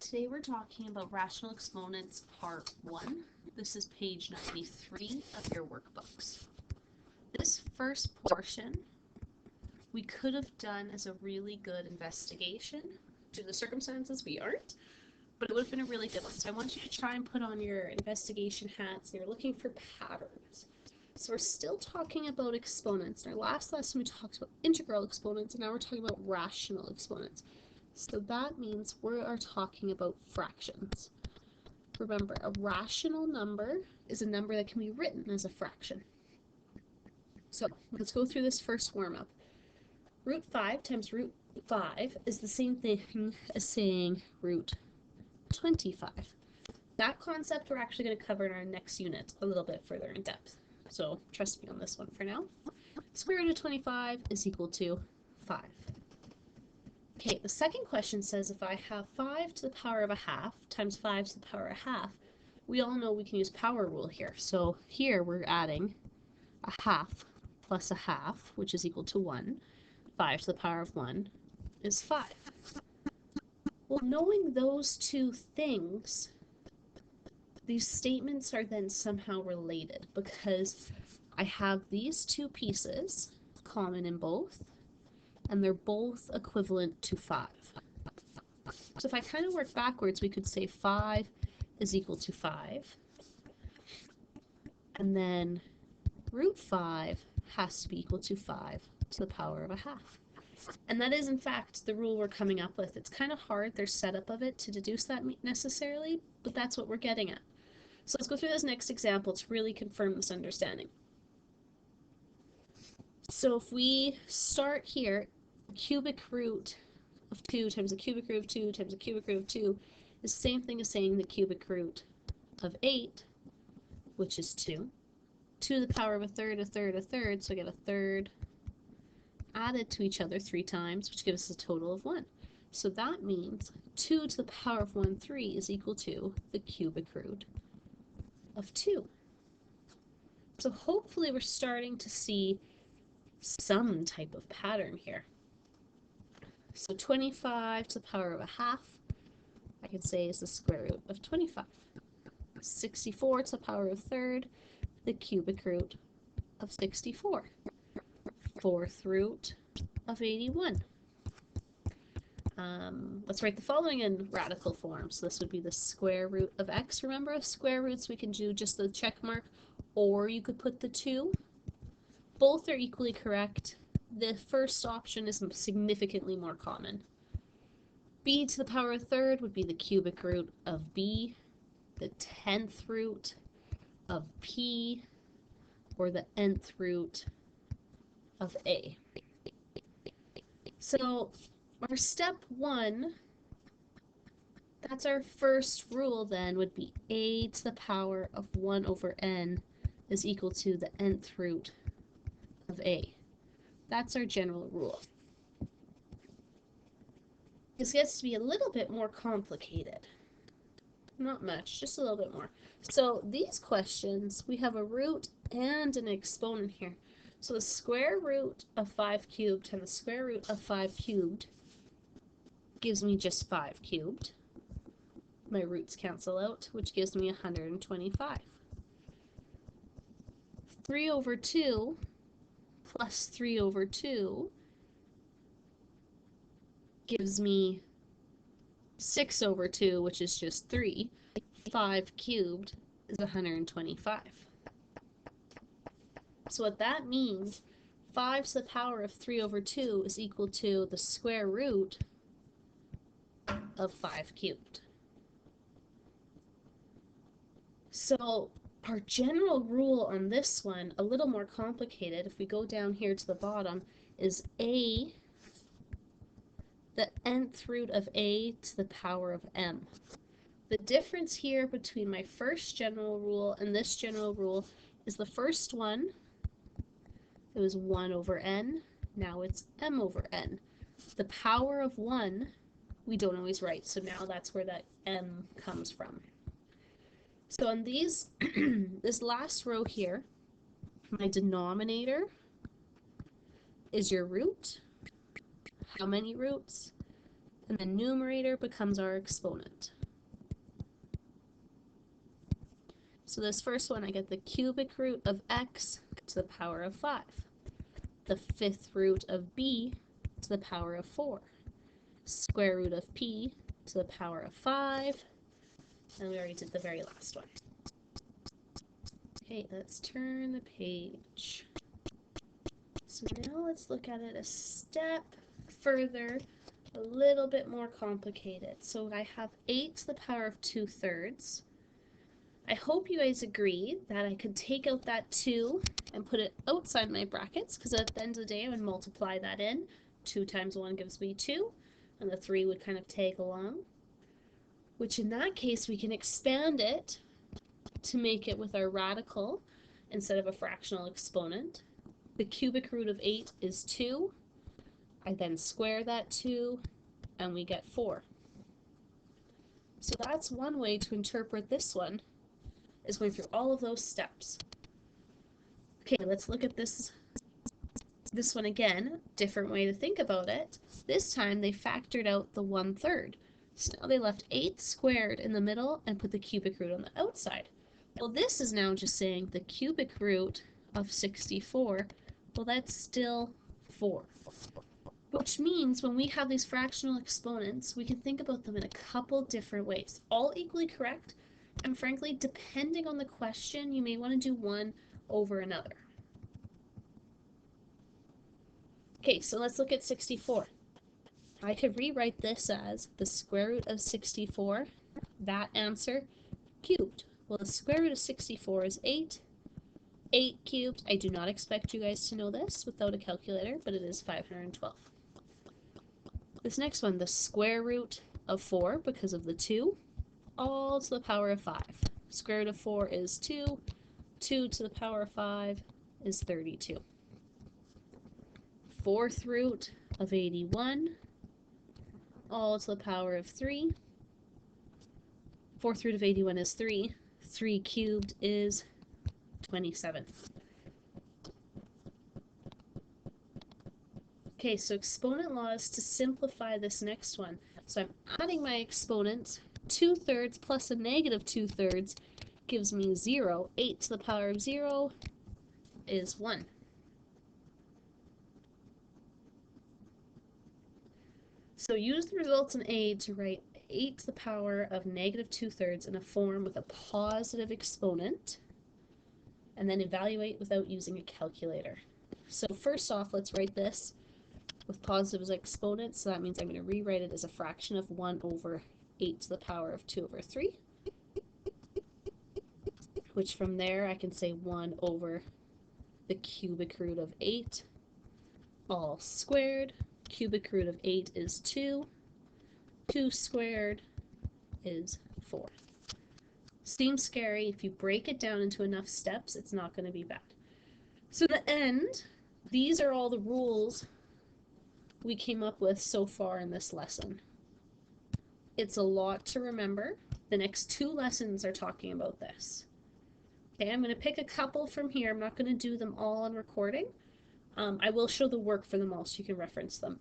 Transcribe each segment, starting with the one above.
Today we're talking about rational exponents part 1. This is page 93 of your workbooks. This first portion we could have done as a really good investigation. Due to the circumstances, we aren't, but it would have been a really good one. So I want you to try and put on your investigation hats and you're looking for patterns. So we're still talking about exponents. In our last lesson we talked about integral exponents, and now we're talking about rational exponents. So that means we are talking about fractions. Remember, a rational number is a number that can be written as a fraction. So let's go through this first warm-up. Root 5 times root 5 is the same thing as saying root 25. That concept we're actually going to cover in our next unit a little bit further in depth. So trust me on this one for now. Square root of 25 is equal to 5. Okay, the second question says if I have 5 to the power of a half times 5 to the power of a half, we all know we can use power rule here. So here we're adding a half plus a half, which is equal to 1. 5 to the power of 1 is 5. Well, knowing those two things, these statements are then somehow related because I have these two pieces common in both, and they're both equivalent to 5. So if I kind of work backwards, we could say 5 is equal to 5. And then root 5 has to be equal to 5 to the power of a half. And that is, in fact, the rule we're coming up with. It's kind of hard, their setup of it, to deduce that necessarily, but that's what we're getting at. So let's go through this next example to really confirm this understanding. So if we start here, cubic root of 2 times the cubic root of 2 times the cubic root of 2 is the same thing as saying the cubic root of 8, which is 2. 2 to the power of a third, a third, a third, so I get a third added to each other 3 times, which gives us a total of 1. So that means 2 to the power of 1, 3 is equal to the cubic root of 2. So hopefully we're starting to see some type of pattern here. So 25 to the power of a half, I could say is the square root of 25. 64 to the power of a third, the cubic root of 64. Fourth root of 81. Let's write the following in radical form. So this would be the square root of x. Remember, square roots we can do just the check mark, or you could put the 2. Both are equally correct. The first option is significantly more common. B to the power of a third would be the cubic root of b, the 10th root of p, or the nth root of a. So our step 1, that's our first rule then, would be a to the power of 1 over n is equal to the nth root of a. That's our general rule. This gets to be a little bit more complicated. Not much, just a little bit more. So these questions, we have a root and an exponent here. So the square root of 5 cubed and the square root of 5 cubed gives me just 5 cubed. My roots cancel out, which gives me 125. 3 over 2 plus 3 over 2 gives me 6 over 2, which is just 3. 5 cubed is 125. So what that means, 5 to the power of 3 over 2 is equal to the square root of 5 cubed. So our general rule on this one, a little more complicated, if we go down here to the bottom, is a, the nth root of a to the power of m. The difference here between my first general rule and this general rule is the first one, it was 1 over n, now it's m over n. The power of 1, we don't always write, so now that's where that m comes from. So on these, this last row here, my denominator is your root, how many roots, and the numerator becomes our exponent. So this first one, I get the cubic root of x to the power of 5. The fifth root of b to the power of 4. Square root of p to the power of 5. And we already did the very last one. Okay, let's turn the page. So now let's look at it a step further, a little bit more complicated. So I have 8 to the power of 2/3. I hope you guys agree that I could take out that 2 and put it outside my brackets, because at the end of the day I would multiply that in. 2 times 1 gives me 2, and the 3 would kind of tag along, which in that case we can expand it to make it with our radical instead of a fractional exponent. The cubic root of 8 is 2. I then square that 2, and we get 4. So that's one way to interpret this one, is going through all of those steps. Okay, let's look at this one again. Different way to think about it. This time they factored out the 1/3. So now they left 8 squared in the middle and put the cubic root on the outside. Well, this is now just saying the cubic root of 64, well, that's still 4. Which means when we have these fractional exponents, we can think about them in a couple different ways, all equally correct, and frankly, depending on the question, you may want to do one over another. Okay, so let's look at 64. I could rewrite this as the square root of 64, that answer, cubed. Well, the square root of 64 is 8. 8 cubed, I do not expect you guys to know this without a calculator, but it is 512. This next one, the square root of 4, because of the 2, all to the power of 5. Square root of 4 is 2. 2 to the power of 5 is 32. Fourth root of 81, all to the power of 3. Fourth root of 81 is 3. 3 cubed is 27. Okay, so exponent law is to simplify this next one. So I'm adding my exponents. 2/3 plus a negative 2/3 gives me 0. 8 to the power of 0 is 1. So use the results in A to write 8 to the power of negative 2/3 in a form with a positive exponent, and then evaluate without using a calculator. So first off, let's write this with positive as exponents, so that means I'm going to rewrite it as a fraction of 1 over 8 to the power of 2 over 3, which from there I can say 1 over the cubic root of 8, all squared. Cubic root of 8 is 2. 2 squared is 4. Seems scary. If you break it down into enough steps, it's not going to be bad. So the end, these are all the rules we came up with so far in this lesson. It's a lot to remember. The next 2 lessons are talking about this. Okay, I'm going to pick a couple from here. I'm not going to do them all on recording. I will show the work for them all so you can reference them.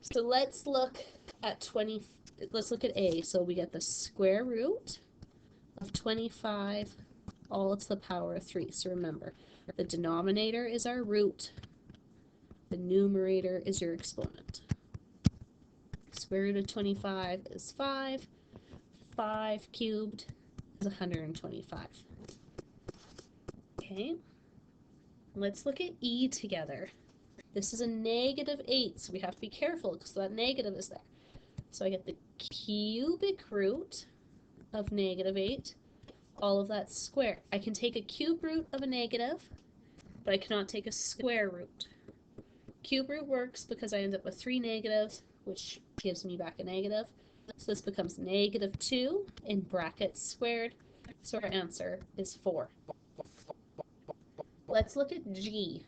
So let's look at let's look at A. So we get the square root of 25 all to the power of 3. So remember, the denominator is our root, the numerator is your exponent. Square root of 25 is 5. 5 cubed is 125. Okay, let's look at E together. This is a negative 8, so we have to be careful because that negative is there. So I get the cubic root of negative 8, all of that square. I can take a cube root of a negative, but I cannot take a square root. Cube root works because I end up with 3 negatives, which gives me back a negative. So this becomes negative 2 in brackets squared. So our answer is 4. Let's look at G.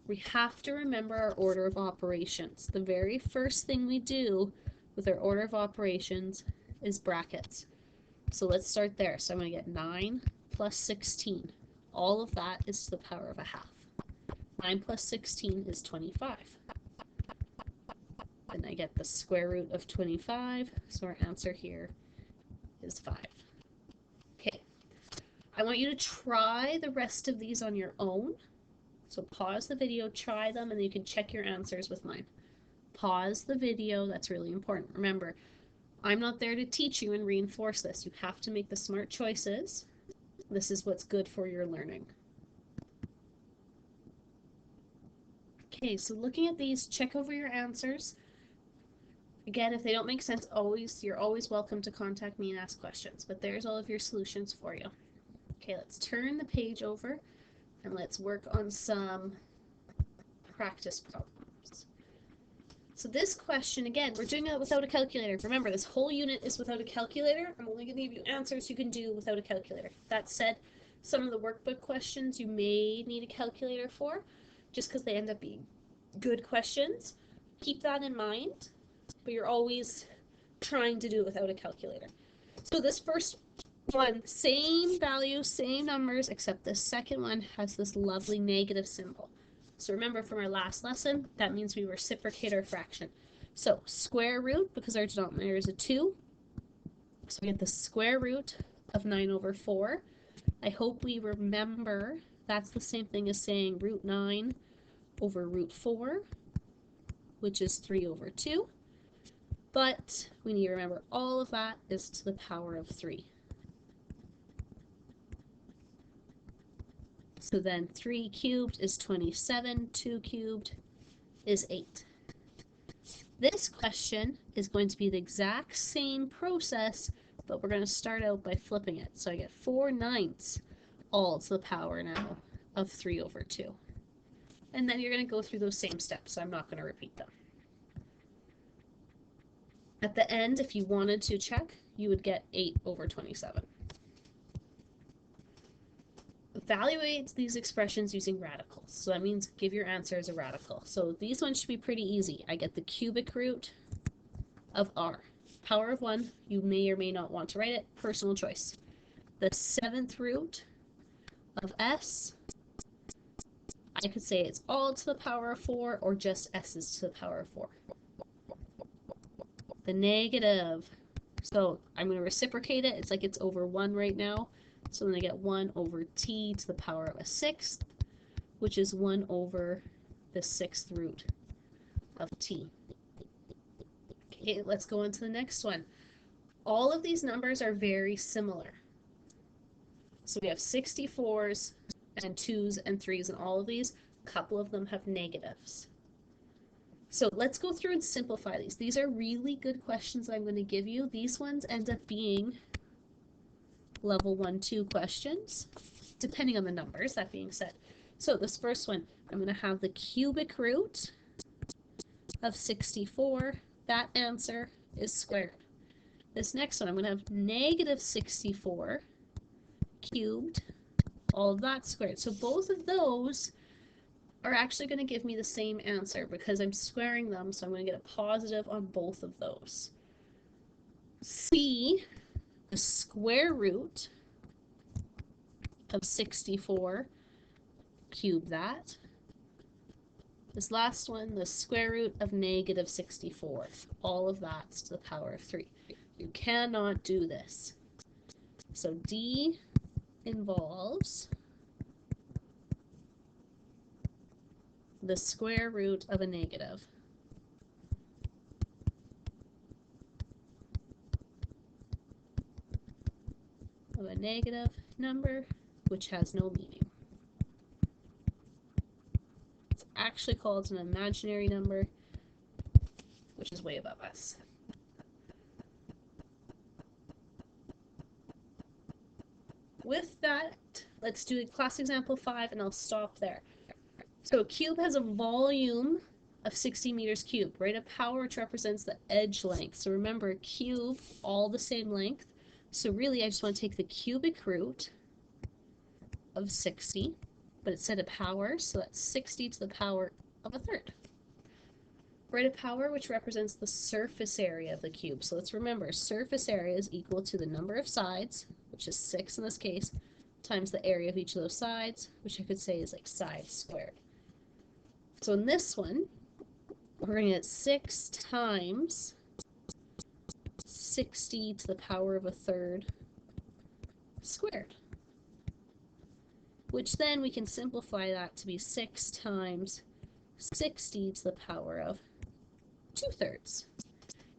We have to remember our order of operations. The very first thing we do with our order of operations is brackets. So let's start there. So I'm going to get 9 plus 16. All of that is to the power of a half. 9 plus 16 is 25. then I get the square root of 25, so our answer here is 5. Okay, I want you to try the rest of these on your own. So pause the video, try them, and then you can check your answers with mine. Pause the video, that's really important. Remember, I'm not there to teach you and reinforce this. You have to make the smart choices. This is what's good for your learning. Okay, so looking at these, check over your answers. Again, if they don't make sense, you're always welcome to contact me and ask questions, but there's all of your solutions for you. Okay, let's turn the page over and let's work on some practice problems. So this question, again, we're doing it without a calculator. Remember, this whole unit is without a calculator. I'm only going to give you answers you can do without a calculator. That said, some of the workbook questions you may need a calculator for, just because they end up being good questions. Keep that in mind, but you're always trying to do it without a calculator. So this first one, same value, same numbers, except the second one has this lovely negative symbol. So remember from our last lesson, that means we reciprocate our fraction. So square root, because our denominator is a 2, so we get the square root of 9 over 4. I hope we remember that's the same thing as saying root 9 over root 4, which is 3 over 2. But we need to remember all of that is to the power of 3. So then 3 cubed is 27, 2 cubed is 8. This question is going to be the exact same process, but we're going to start out by flipping it. So I get 4/9 all to the power now of 3 over 2. And then you're going to go through those same steps, so I'm not going to repeat them. At the end, if you wanted to check, you would get 8 over 27. Evaluate these expressions using radicals. So that means give your answer as a radical. So these ones should be pretty easy. I get the cubic root of r. Power of 1, you may or may not want to write it, personal choice. The 7th root of s, I could say it's all to the power of 4 or just s is to the power of 4. The negative, so I'm going to reciprocate it. It's like it's over 1 right now. So then I get 1 over t to the power of a 6th, which is 1 over the 6th root of t. Okay, let's go on to the next one. All of these numbers are very similar. So we have 64s and 2s and 3s and all of these. A couple of them have negatives. So let's go through and simplify these. These are really good questions that I'm going to give you. These ones end up being level 1, 2 questions, depending on the numbers, that being said. So this first one, I'm going to have the cubic root of 64. That answer is squared. This next one, I'm going to have negative 64 cubed, all of that squared. So both of those are actually going to give me the same answer because I'm squaring them, so I'm going to get a positive on both of those. C, the square root of 64, cube that. This last one, the square root of negative 64. All of that's to the power of 3. You cannot do this. So D involves the square root of a negative. Of a negative number, which has no meaning. It's actually called an imaginary number, which is way above us. With that, let's do class example 5, and I'll stop there. So a cube has a volume of 60 meters cubed, right? A power which represents the edge length. So remember, a cube, all the same length. So really, I just want to take the cubic root of 60, but it said a power, so that's 60 to the power of a third. Write a power which represents the surface area of the cube. So let's remember, surface area is equal to the number of sides, which is 6 in this case, times the area of each of those sides, which I could say is like sides squared. So in this one, we're going to get 6 times 60 to the power of a third squared, which then we can simplify that to be 6 times 60 to the power of 2/3.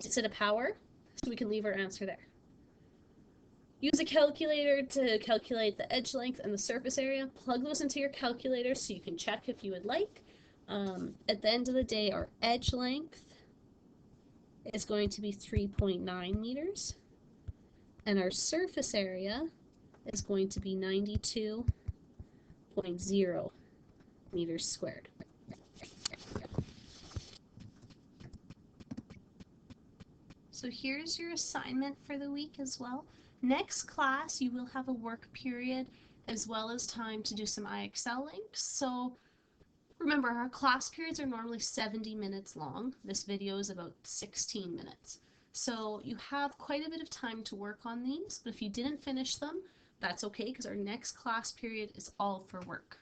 Instead of power, so we can leave our answer there. Use a calculator to calculate the edge length and the surface area. Plug those into your calculator so you can check if you would like. At the end of the day, our edge length is going to be 3.9 meters, and our surface area is going to be 92.0 meters squared. So here's your assignment for the week as well. Next class, you will have a work period as well as time to do some IXL links. So remember, our class periods are normally 70 minutes long. This video is about 16 minutes. So you have quite a bit of time to work on these, but if you didn't finish them, that's okay because our next class period is all for work.